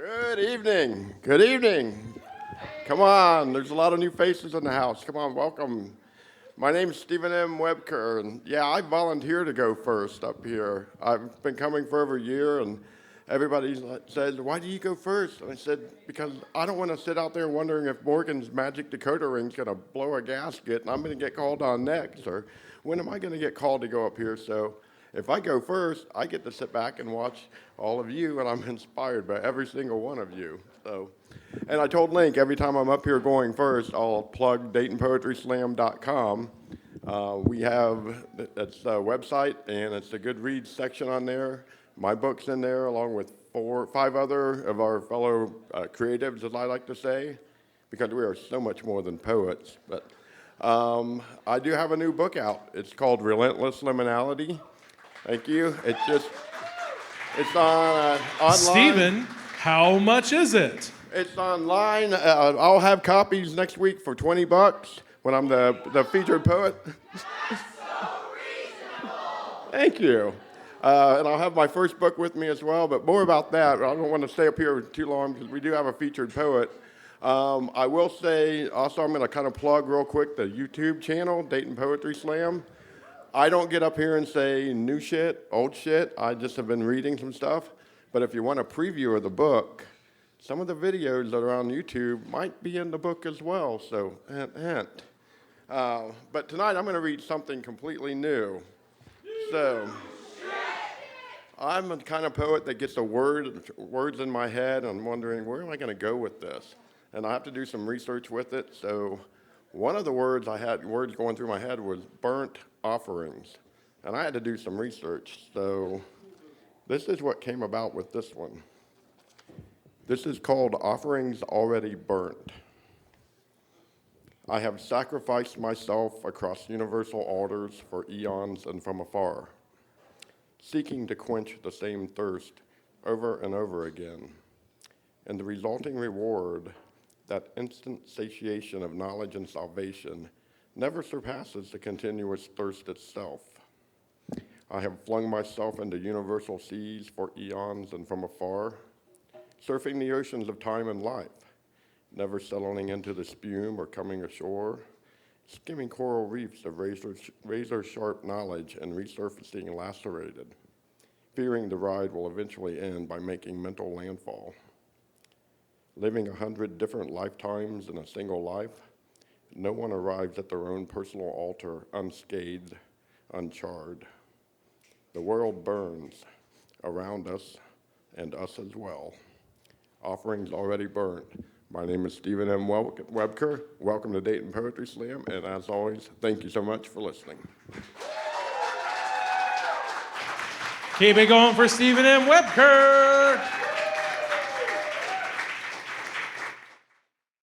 Good evening. Good evening. Come on, there's a lot of new faces in the house. Come on, welcome. My name's Stephen M Wuebker, and yeah, I volunteer to go first up here. I've been coming for over a year, and everybody says, "Why do you go first?" And I said, "Because I don't want to sit out there wondering if Morgan's magic decoder ring's going to blow a gasket, and I'm going to get called on next, or when am I going to get called to go up here?" So if I go first, I get to sit back and watch all of you, and I'm inspired by every single one of you. And I told Link every time I'm up here going first, I'll plug DaytonPoetrySlam.com. We have, that's a website, and it's a good read section on there. My book's in there, along with 5 other of our fellow creatives, as I like to say, because we are so much more than poets. But I do have a new book out. It's called Relentless Liminality. Thank you. It's on online. Stephen, how much is it? It's online. I'll have copies next week for $20 when I'm the featured poet. That's so reasonable. Thank you. And I'll have my first book with me as well, but more about that. I don't want to stay up here too long because we do have a featured poet. I will say, also, I'm going to kind of plug real quick the YouTube channel, Dayton Poetry Slam. I don't get up here and say new shit, old shit. I just have been reading some stuff. But if you want a preview of the book, some of the videos that are on YouTube might be in the book as well, so hint, hint. But tonight I'm going to read something completely new. So I'm the kind of poet that gets words in my head, and I'm wondering, where am I going to go with this? And I have to do some research with it. So one of the words going through my head was burnt offerings. And I had to do some research. So this is what came about with this one. This is called Offerings Already Burnt. I have sacrificed myself across universal altars for eons and from afar, seeking to quench the same thirst over and over again. And the resulting reward, that instant satiation of knowledge and salvation, never surpasses the continuous thirst itself. I have flung myself into universal seas for eons and from afar, surfing the oceans of time and life, never settling into the spume or coming ashore, skimming coral reefs of razor-sharp knowledge and resurfacing lacerated, fearing the ride will eventually end by making mental landfall. Living 100 different lifetimes in a single life, no one arrives at their own personal altar unscathed, uncharred. The world burns around us and us as well. Offerings already burnt. My name is Stephen M Wuebker. Welcome to Dayton Poetry Slam, and as always, thank you so much for listening. Keep it going for Stephen M Wuebker.